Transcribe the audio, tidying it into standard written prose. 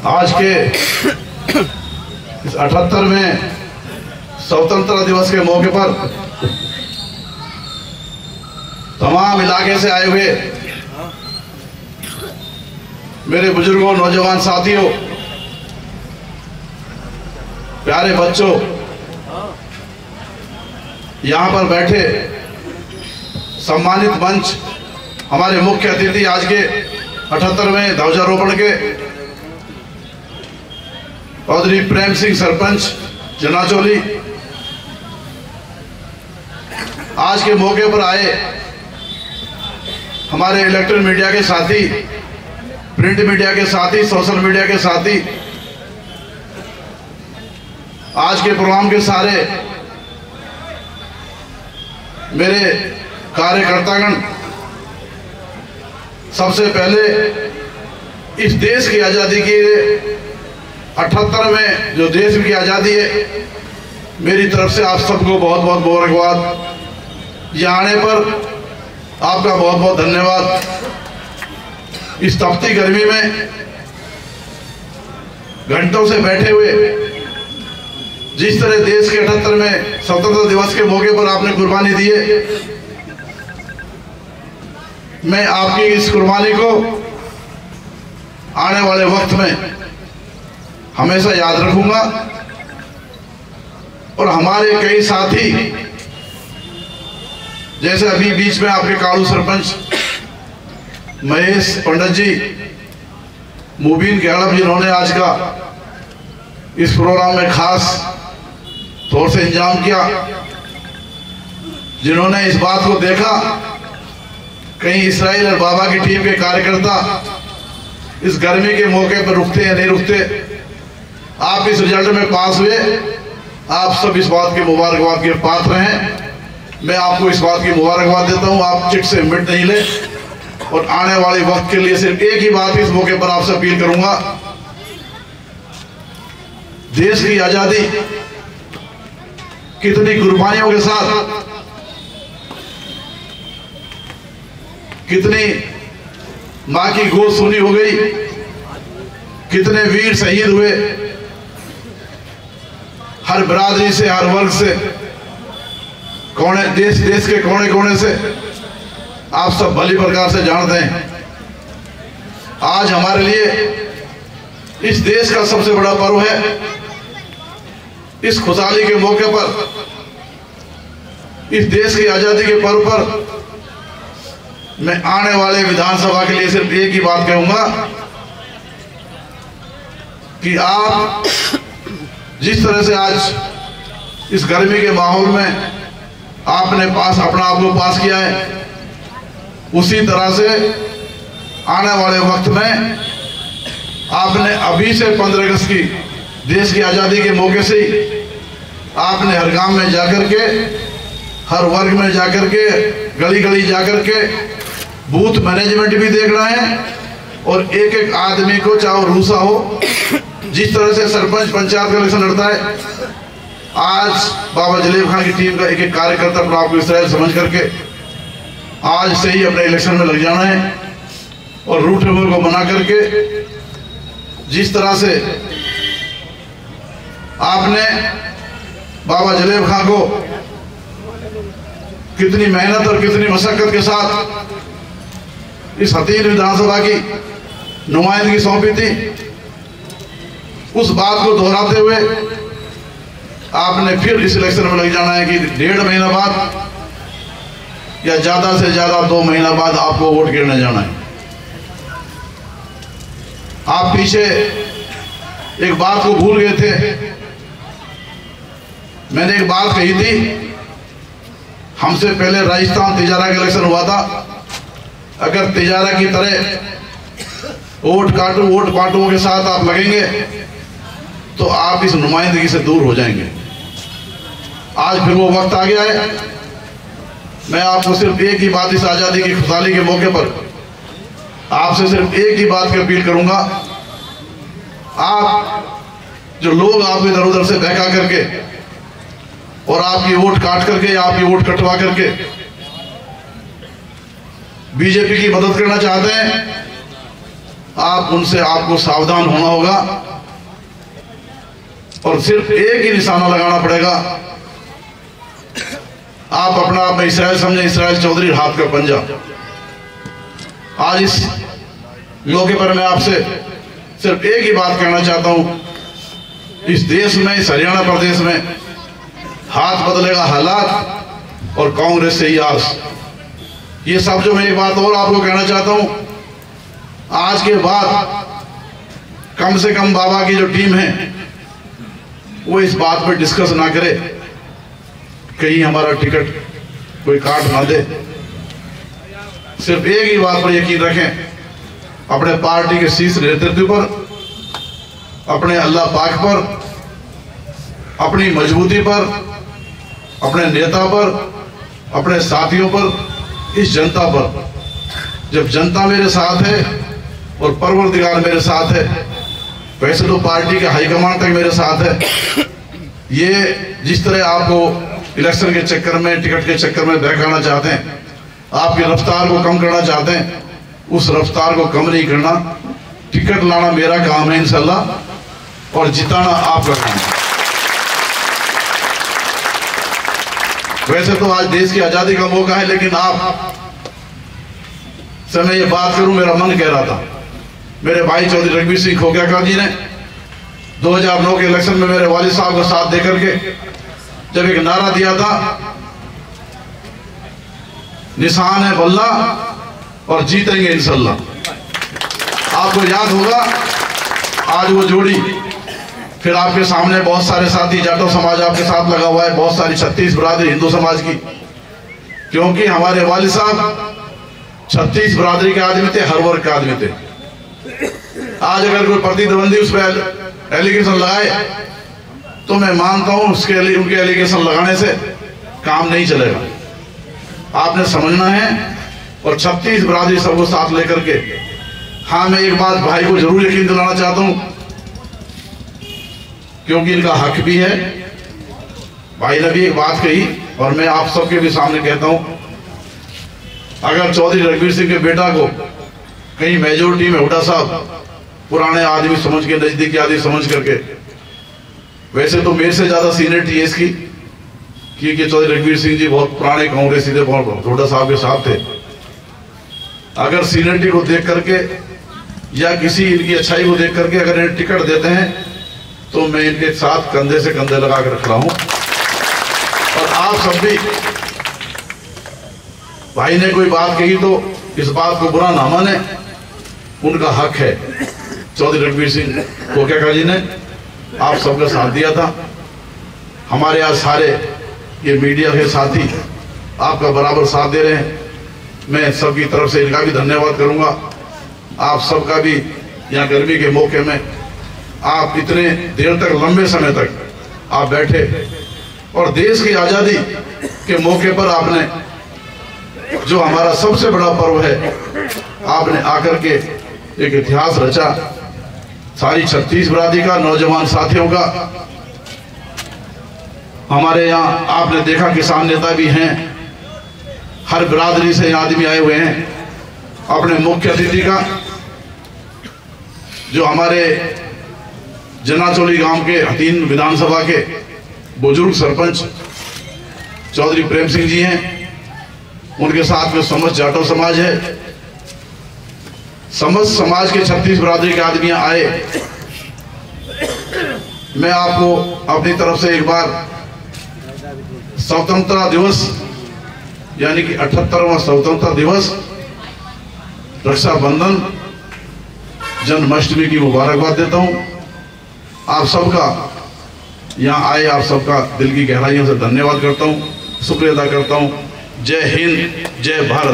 आज के इस 78वें स्वतंत्रता दिवस के मौके पर तमाम इलाके से आए हुए मेरे बुजुर्गों, नौजवान साथियों, प्यारे बच्चों, यहाँ पर बैठे सम्मानित मंच, हमारे मुख्य अतिथि आज के 78वें ध्वजारोहण के चौधरी प्रेम सिंह सरपंच जनाचौली, आज के मौके पर आए हमारे इलेक्ट्रॉनिक मीडिया के साथी, प्रिंट मीडिया के साथी, सोशल मीडिया के साथी, आज के प्रोग्राम के सारे मेरे कार्यकर्तागण, सबसे पहले इस देश की आज़ादी के 78वें जो देश की आज़ादी है, मेरी तरफ से आप सबको बहुत बहुत मुबारकबाद। यहाँ आने पर आपका बहुत बहुत धन्यवाद। इस तपती गर्मी में घंटों से बैठे हुए जिस तरह देश के 78वें स्वतंत्रता दिवस के मौके पर आपने कुर्बानी दी है, मैं आपकी इस कुर्बानी को आने वाले वक्त में हमेशा याद रखूंगा। और हमारे कई साथी, जैसे अभी बीच में आपके काड़ू सरपंच महेश पंडित जी, मुबीन गैड़ब, जिन्होंने आज का इस प्रोग्राम में खास तौर से इंतजाम किया, जिन्होंने इस बात को देखा कहीं इसराइल और बाबा की टीम के कार्यकर्ता इस गर्मी के मौके पर रुकते या नहीं रुकते। आप इस रिजल्ट में पास हुए, आप सब इस बात के मुबारकबाद के पात्र हैं। मैं आपको इस बात की मुबारकबाद देता हूं। आप चिट से मिट नहीं ले। और आने वाले वक्त के लिए सिर्फ एक ही बात इस मौके पर आपसे अपील करूंगा, देश की आजादी कितनी कुर्बानियों के साथ, कितनी मां की गोद सूनी हो गई, कितने वीर शहीद हुए, हर बिरादरी से, हर वर्ग से, कोने देश के कोने कोने से आप सब भली प्रकार से जानते हैं। आज हमारे लिए इस देश का सबसे बड़ा पर्व है। इस खुशहाली के मौके पर, इस देश की आजादी के पर्व पर मैं आने वाले विधानसभा के लिए सिर्फ एक ही बात कहूंगा कि आप जिस तरह से आज इस गर्मी के माहौल में आपने अपना आप को पास किया है, उसी तरह से आने वाले वक्त में आपने अभी से 15 अगस्त की देश की आज़ादी के मौके से ही आपने हर गांव में जाकर के, हर वर्ग में जाकर के, गली गली जाकर के बूथ मैनेजमेंट भी देखना है। और एक एक आदमी को, चाहे रूसा हो, जिस तरह से सरपंच पंचायत का इलेक्शन लड़ता है, आज बाबा जलेब खान की टीम का एक एक कार्यकर्ता अपना आपको इसराइल समझ करके आज से ही अपने इलेक्शन में लग जाना है। और रूट नंबर को बना करके जिस तरह से आपने बाबा जलेब खान को कितनी मेहनत और कितनी मशक्कत के साथ इस हतीन विधानसभा की नुमाइंदगी सौंपी थी, उस बात को दोहराते हुए आपने फिर इस इलेक्शन में लग जाना है कि 1.5 महीना बाद या ज्यादा से ज्यादा 2 महीना बाद आपको वोट गिरने जाना है। आप पीछे एक बात को भूल गए थे। मैंने एक बात कही थी, हमसे पहले राजस्थान तिजारा का इलेक्शन हुआ था। अगर तिजारा की तरह वोट काटू के साथ आप लगेंगे तो आप इस नुमाइंदगी से दूर हो जाएंगे। आज फिर वो वक्त आ गया है। मैं आपको सिर्फ एक ही बात, इस आज़ादी की खुशहाली के मौके पर आपसे सिर्फ एक ही बात की अपील करूंगा। आप जो लोग आपको इधर उधर से बहका करके और आपकी वोट काट करके या आपकी वोट कटवा करके बीजेपी की मदद करना चाहते हैं, आप उनसे आपको सावधान होना होगा और सिर्फ एक ही निशाना लगाना पड़ेगा। आप अपना आप में इसराइल समझे, इसराइल चौधरी हाथ का पंजा। आज इस मौके पर मैं आपसे सिर्फ एक ही बात कहना चाहता हूं, इस देश में, इस हरियाणा प्रदेश में हाथ बदलेगा हालात और कांग्रेस से ही आस। ये सब जो मैं एक बात और आपको कहना चाहता हूं, आज के बाद कम से कम बाबा की जो टीम है वो इस बात पर डिस्कस ना करे कहीं हमारा टिकट कोई काट ना दे। सिर्फ एक ही बात पर यकीन रखें, अपने पार्टी के शीर्ष नेतृत्व पर, अपने अल्लाह पाक पर, अपनी मजबूती पर, अपने नेता पर, अपने साथियों पर, इस जनता पर। जब जनता मेरे साथ है और परवरदिगार मेरे साथ है, वैसे तो पार्टी के हाईकमान तक मेरे साथ है। ये जिस तरह आपको इलेक्शन के चक्कर में, टिकट के चक्कर में बहकाना चाहते हैं, आपकी रफ्तार को कम करना चाहते हैं, उस रफ्तार को कम नहीं करना। टिकट लाना मेरा काम है इंशाल्लाह, और जिताना आपका काम है। वैसे तो आज देश की आजादी का मौका है, लेकिन आप से मैं ये बात करूं, मेरा मन कह रहा था, मेरे भाई चौधरी रघुवीर सिंह खोखियाकर जी ने 2009 के इलेक्शन में मेरे वालिद साहब का साथ देकर के जब एक नारा दिया था, निशान है बल्ला और जीतेंगे इंशाल्लाह। आपको याद होगा, आज वो जोड़ी, फिर आपके सामने बहुत सारे साथी, जाटो समाज आपके साथ लगा हुआ है, बहुत सारी 36 बिरादरी हिंदू समाज की, क्योंकि हमारे वालिद साहब 36 बिरादरी के आदमी थे, हर वर्ग के आदमी थे। आज अगर कोई प्रतिद्वंदी उस पर एलिगेशन लगाए तो मैं मानता हूं उनके एलिगेशन लगाने से काम नहीं चलेगा। आपने समझना है, और 36 बिरादरी सबको साथ लेकर के। हाँ, मैं एक बात भाई को जरूर यकीन दिलाना चाहता हूं, क्योंकि इनका हक भी है। भाई ने भी एक बात कही और मैं आप सबके भी सामने कहता हूं, अगर चौधरी रघुवीर सिंह के बेटा को कहीं मेजोरिटी में हुड्डा साहब पुराने आदमी समझ के, नजदीकी आदमी समझ करके, वैसे तो मेरे से ज्यादा सीनियरिटी है इसकी, क्योंकि चौधरी रघुवीर सिंह जी बहुत पुराने कांग्रेसी थे, हुड्डा साहब के साथ थे। अगर सीनियरिटी को देख करके या किसी इनकी अच्छाई को देख करके अगर इन्हें टिकट देते हैं तो मैं इनके साथ कंधे से कंधे लगा कर रख रहा हूं। और आप सब भी, भाई ने कोई बात कही तो इस बात को बुरा ना माने, उनका हक है। चौधरी रघुवीर सिंह खोखियाकर जी ने आप सबका साथ दिया था। हमारे यहाँ सारे ये मीडिया के साथी आपका बराबर साथ दे रहे हैं। मैं सबकी तरफ से इनका भी धन्यवाद करूंगा। आप सबका भी यहाँ गर्मी के मौके में आप इतने देर तक, लंबे समय तक आप बैठे, और देश की आजादी के मौके पर आपने, जो हमारा सबसे बड़ा पर्व है, आपने आकर के एक इतिहास रचा। सारी 36 बिरादरी का, नौजवान साथियों का। हमारे यहाँ आपने देखा किसान नेता भी हैं, हर बिरादरी से आदमी आए हुए हैं। अपने मुख्य अतिथि का, जो हमारे जनाचोली गांव के हतीन विधानसभा के बुजुर्ग सरपंच चौधरी प्रेम सिंह जी हैं, उनके साथ में समस्त जाटो समाज है। समस्त समाज के 36 बिरादरी के आदमी आए। मैं आपको अपनी तरफ से एक बार स्वतंत्रता दिवस, यानी कि 78वां स्वतंत्रता दिवस, रक्षाबंधन, जन्माष्टमी की मुबारकबाद देता हूं। आप सबका यहाँ आए, आप सबका दिल की गहराइयों से धन्यवाद करता हूं, शुक्रिया अदा करता हूं। जय हिंद, जय भारत।